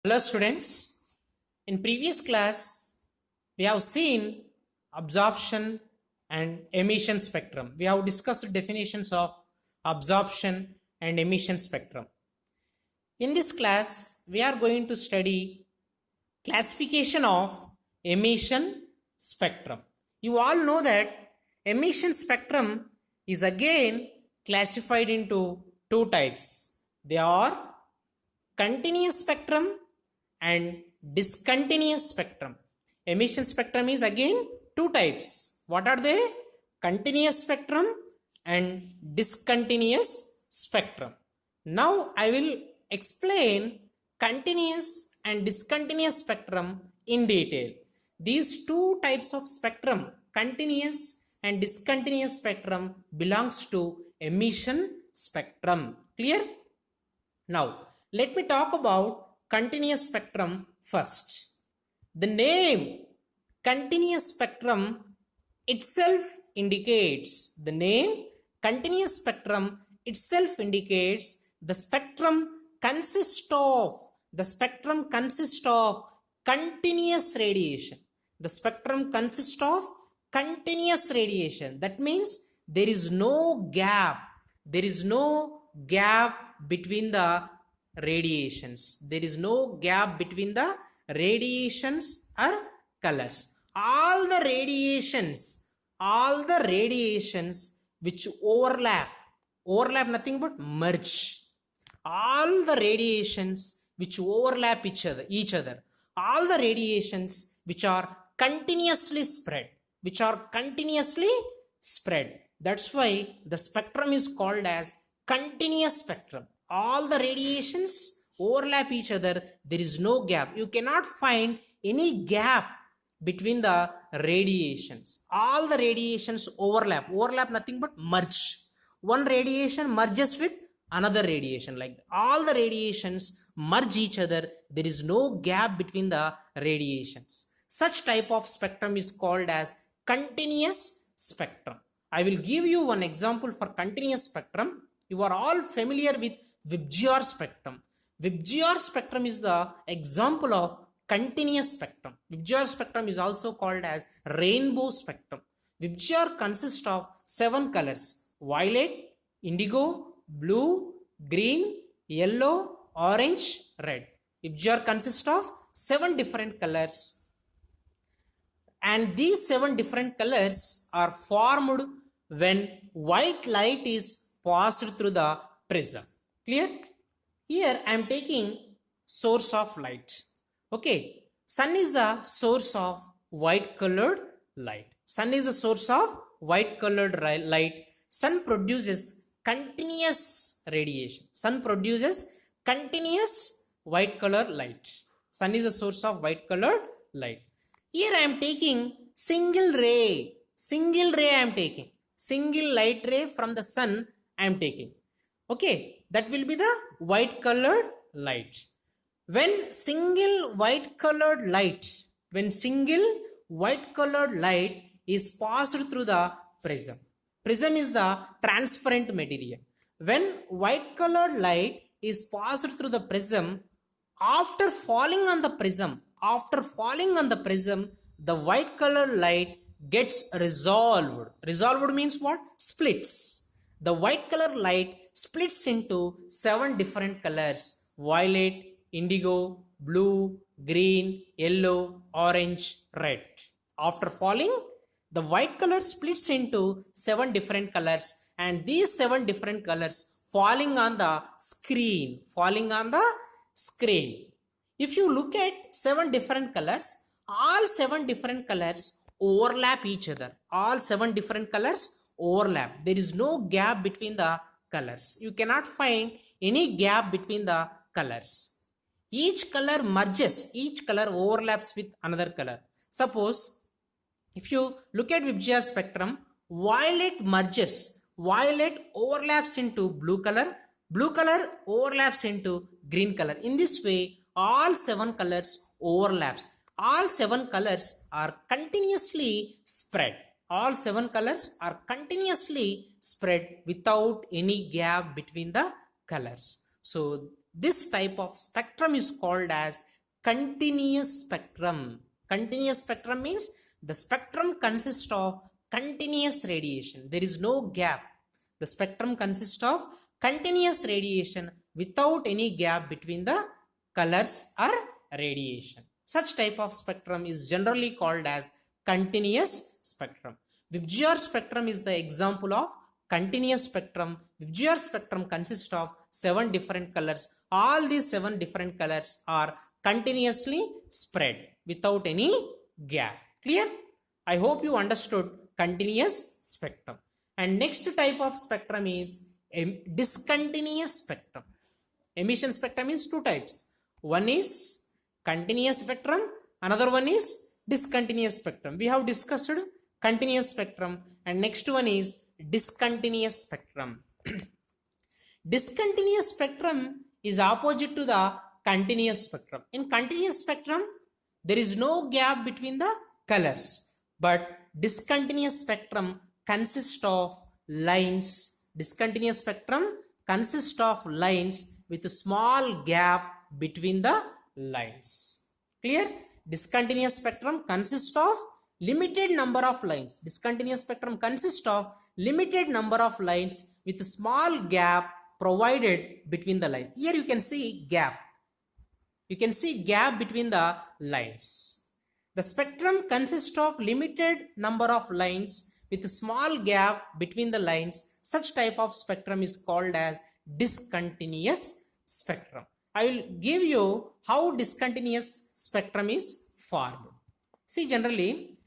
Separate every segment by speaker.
Speaker 1: Hello students, in previous class we have seen absorption and emission spectrum. We have discussed definitions of absorption and emission spectrum. In this class we are going to study classification of emission spectrum. You all know that emission spectrum is again classified into two types. They are continuous spectrum and discontinuous spectrum. Emission spectrum is again two types. What are they? Continuous spectrum and discontinuous spectrum. Now I will explain continuous and discontinuous spectrum in detail. These two types of spectrum, continuous and discontinuous spectrum, belongs to emission spectrum. Clear? Now let me talk about continuous spectrum first. The name continuous spectrum itself indicates the spectrum consists of continuous radiation. The spectrum consists of continuous radiation. That means there is no gap between the radiations. There is no gap between the radiations or colors. All the radiations which overlap nothing but merge. All the radiations which overlap each other, all the radiations which are continuously spread, that's why the spectrum is called as continuous spectrum. All the radiations overlap each other. There is no gap. You cannot find any gap between the radiations. All the radiations overlap nothing but merge. One radiation merges with another radiation, like all the radiations merge each other. There is no gap between the radiations. Such type of spectrum is called as continuous spectrum. I will give you one example for continuous spectrum. You are all familiar with Vibgyor spectrum. Vibgyor spectrum is the example of continuous spectrum. Vibgyor spectrum is also called as rainbow spectrum. Vibgyor consists of 7 colors: violet, indigo, blue, green, yellow, orange, red. Vibgyor consists of 7 different colors, and these 7 different colors are formed when white light is passed through the prism. Clear? Here I am taking source of light. Okay, sun is the source of white colored light. Sun produces continuous radiation. Sun produces continuous white colored light. Sun is the source of white colored light. Here I am taking single ray. Single light ray from the sun I am taking. Okay, that will be the white colored light. When single white colored light is passed through the prism is the transparent material. When white colored light is passed through the prism, after falling on the prism, the white colored light gets resolved. Resolved means what? Splits. The white color light splits into 7 different colors: violet, indigo, blue, green, yellow, orange, red. After falling, the white color splits into 7 different colors, and these 7 different colors falling on the screen. If you look at 7 different colors, all 7 different colors overlap each other. There is no gap between the colors. You cannot find any gap between the colors. Each color overlaps with another color. Suppose if you look at Vibgyor spectrum, violet overlaps into blue color overlaps into green color. In this way, all 7 colors overlaps. All 7 colors are continuously spread. Without any gap between the colors. So This type of spectrum is called as continuous spectrum. Continuous spectrum means the spectrum consists of continuous radiation. There is no gap. The spectrum consists of continuous radiation without any gap between the colors or radiation. Such type of spectrum is generally called as continuous spectrum. Vibgyor spectrum is the example of continuous spectrum. Vibgyor spectrum consists of 7 different colors. All these 7 different colors are continuously spread without any gap. Clear? I hope you understood continuous spectrum. And next type of spectrum is a discontinuous spectrum. Emission spectrum is 2 types. One is continuous spectrum, another one is discontinuous spectrum. We have discussed continuous spectrum, and next one is discontinuous spectrum. Discontinuous spectrum is opposite to the continuous spectrum. In continuous spectrum, there is no gap between the colors, but discontinuous spectrum consists of lines. Discontinuous spectrum consists of lines with a small gap between the lines. Clear? Discontinuous spectrum consists of limited number of lines. Discontinuous spectrum consists of limited number of lines with a small gap provided between the lines. Here you can see gap. You can see gap between the lines. The spectrum consists of limited number of lines with a small gap between the lines. Such type of spectrum is called as discontinuous spectrum. I will give you how discontinuous spectrum is formed. See, generally,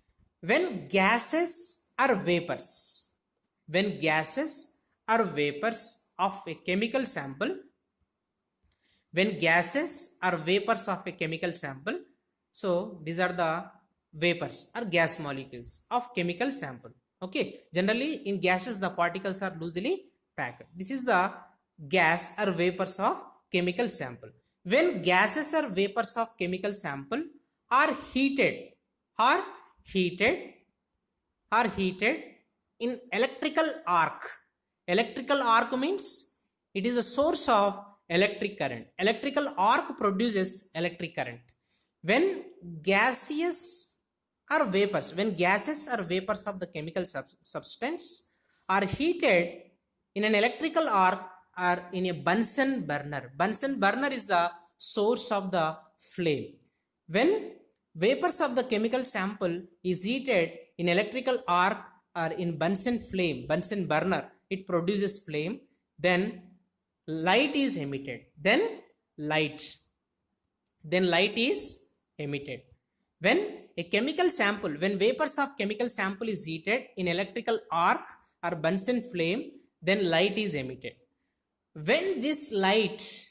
Speaker 1: when gases or vapors of a chemical sample, so these are the vapors or gas molecules of chemical sample. Okay, generally in gases the particles are loosely packed. This is the gas or vapors of chemical sample. When gases or vapors of chemical sample are heated in electrical arc. Electrical arc means it is a source of electric current. Electrical arc produces electric current. When gases or vapors of the chemical substance are heated in an electrical arc or in a Bunsen burner. Bunsen burner is the source of the flame. When vapors of the chemical sample is heated in electrical arc or in Bunsen burner, it produces flame. Then light is emitted. Then light is emitted. When vapors of chemical sample is heated in electrical arc or Bunsen flame, then light is emitted. When this light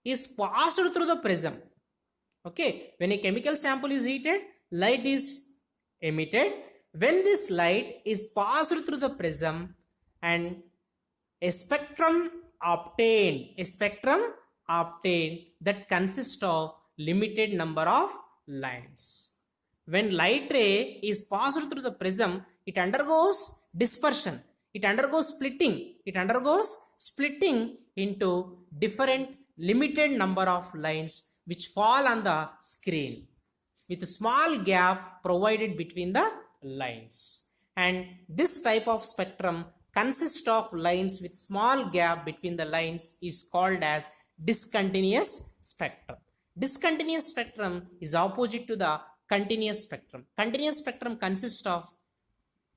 Speaker 1: is passed through the prism. Okay, when a chemical sample is heated, light is emitted. When this light is passed through the prism and a spectrum obtained that consists of limited number of lines. When light ray is passed through the prism, it undergoes dispersion. It undergoes splitting into different limited number of lines which fall on the screen with a small gap provided between the lines. And this type of spectrum consists of lines with small gap between the lines is called as discontinuous spectrum. Discontinuous spectrum is opposite to the continuous spectrum. Continuous spectrum consists of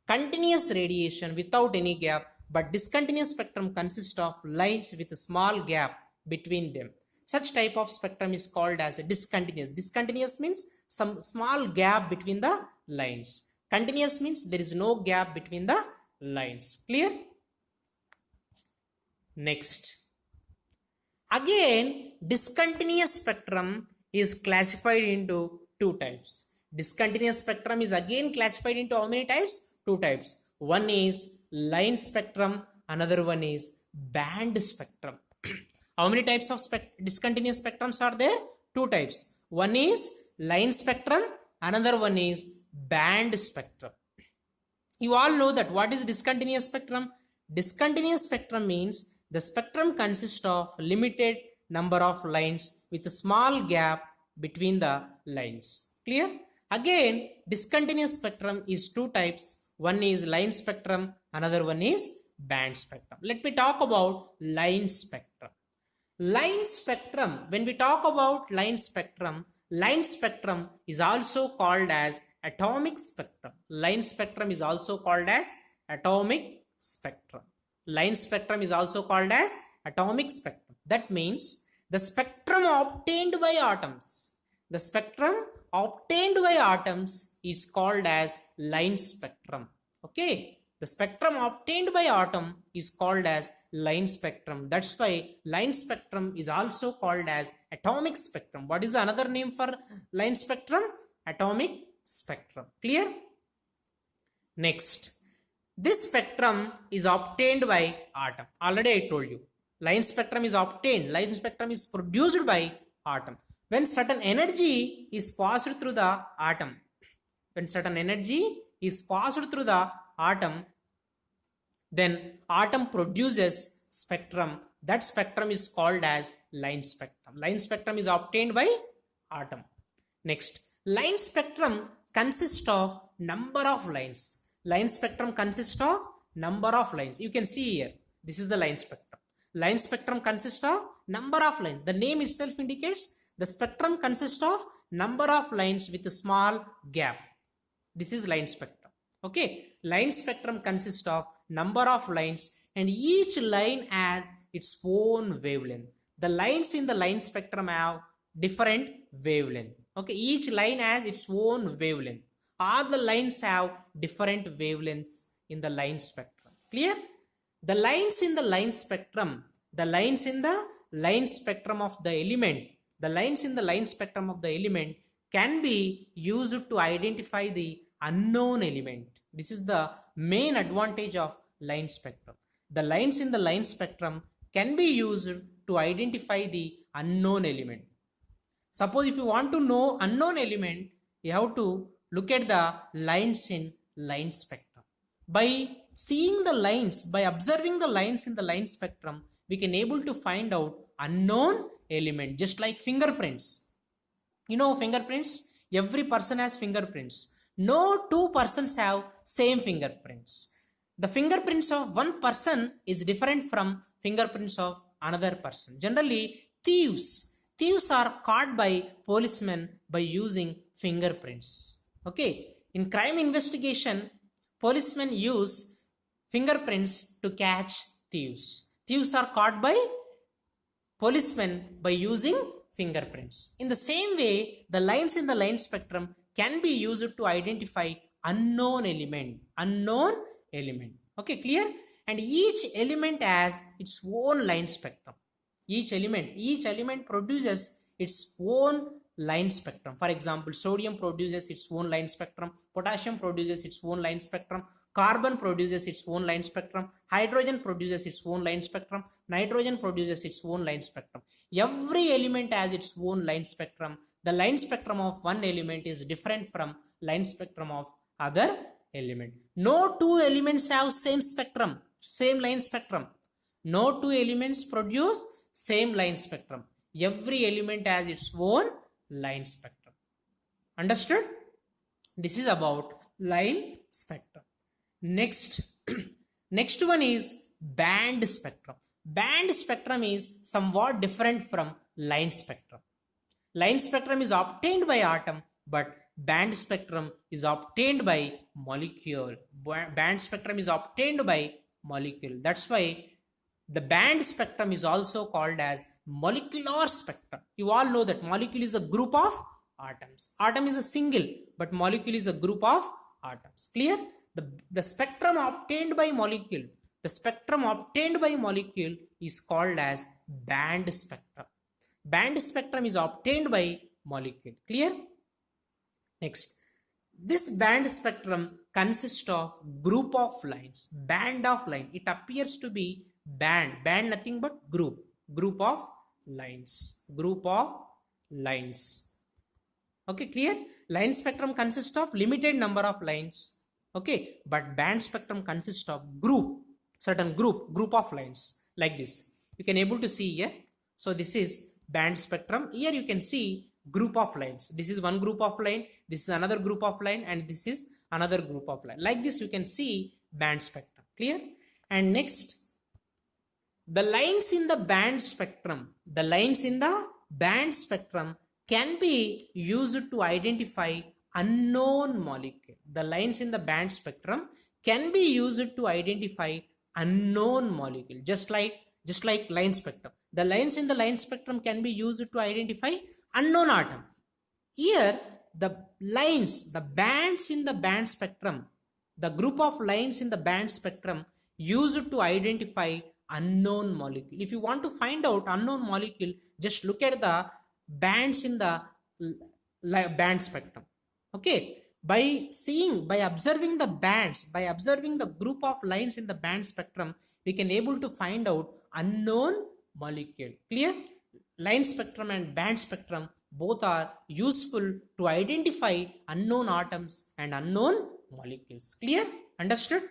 Speaker 1: continuous radiation without any gap, but discontinuous spectrum consists of lines with a small gap between them. Such type of spectrum is called as a discontinuous. Discontinuous means some small gap between the lines. Continuous means there is no gap between the lines. Clear? Next. Again, discontinuous spectrum is classified into 2 types. Discontinuous spectrum is again classified into how many types? 2 types. One is line spectrum, another one is band spectrum. How many types of discontinuous spectrums are there? 2 types. One is line spectrum, another one is band spectrum. You all know that what is discontinuous spectrum? Discontinuous spectrum means the spectrum consists of limited number of lines with a small gap between the lines. Clear? Again, discontinuous spectrum is two types. One is line spectrum, another one is band spectrum. Let me talk about line spectrum. Line spectrum, when we talk about line spectrum is also called as atomic spectrum. Line spectrum is also called as atomic spectrum. Line spectrum is also called as atomic spectrum. That means the spectrum obtained by atoms. The spectrum obtained by atoms is called as line spectrum. Okay. The spectrum obtained by atom is called as line spectrum. That's why line spectrum is also called as atomic spectrum. What is another name for line spectrum? Atomic spectrum. Clear? Next, this spectrum is obtained by atom. Already I told you. Line spectrum is obtained. Line spectrum is produced by atom. When certain energy is passed through the atom, when certain energy is passed through the atom, then atom produces spectrum. That spectrum is called as line spectrum. Line spectrum is obtained by atom. Next, line spectrum consists of number of lines. Line spectrum consists of number of lines. You can see here, this is the line spectrum. Line spectrum consists of number of lines. The name itself indicates the spectrum consists of number of lines with a small gap. This is line spectrum. Okay, line spectrum consists of number of lines and each line has its own wavelength. The lines in the line spectrum have different wavelength. Okay, each line has its own wavelength. All the lines have different wavelengths in the line spectrum. Clear? The lines in the line spectrum, the lines in the line spectrum of the element, the lines in the line spectrum of the element can be used to identify the unknown element. This is the main advantage of line spectrum. The lines in the line spectrum can be used to identify the unknown element. Suppose if you want to know unknown element, you have to look at the lines in line spectrum. By seeing the lines, by observing the lines in the line spectrum, we can able to find out unknown element, just like fingerprints. You know fingerprints? Every person has fingerprints. No two persons have same fingerprints. The fingerprints of one person is different from fingerprints of another person. Generally, thieves are caught by policemen by using fingerprints. Okay, in crime investigation, policemen use fingerprints to catch thieves. Thieves are caught by policemen by using fingerprints. In the same way, the lines in the line spectrum can be used to identify unknown element. Okay, clear? And each element has its own line spectrum. Each element produces its own line spectrum. For example, sodium produces its own line spectrum, potassium produces its own line spectrum, carbon produces its own line spectrum, hydrogen produces its own line spectrum, nitrogen produces its own line spectrum. Every element has its own line spectrum. The line spectrum of one element is different from line spectrum of other element. No two elements have same spectrum, same line spectrum. No two elements produce same line spectrum. Every element has its own line spectrum. Understood? This is about line spectrum. Next, next one is band spectrum. Band spectrum is somewhat different from line spectrum. Line spectrum is obtained by atom, but band spectrum is obtained by molecule. Band spectrum is obtained by molecule. That's why the band spectrum is also called as molecular spectrum. You all know that molecule is a group of atoms. Atom is a single, but molecule is a group of atoms. Clear? The spectrum obtained by molecule, the spectrum obtained by molecule is called as band spectrum. Band spectrum is obtained by molecule. Clear? Next, this band spectrum consists of group of lines, band of line. It appears to be band nothing but group of lines. Okay, clear? Line spectrum consists of limited number of lines. Okay, but band spectrum consists of certain group of lines like this. You can able to see here. So this is band spectrum. Here you can see group of lines. This is one group of line, this is another group of line, and this is another group of line. Like this you can see band spectrum. Clear? And next, the lines in the band spectrum, can be used to identify unknown molecule. The lines in the band spectrum can be used to identify unknown molecule, just like line spectrum. The lines in the line spectrum can be used to identify unknown atom. Here the bands in the band spectrum, the group of lines in the band spectrum used to identify unknown molecule. If you want to find out unknown molecule, just look at the bands in the band spectrum. Okay, by observing the bands, by observing the group of lines in the band spectrum, we can able to find out unknown molecule. Clear? Line spectrum and band spectrum both are useful to identify unknown atoms and unknown molecules. Clear? Understood?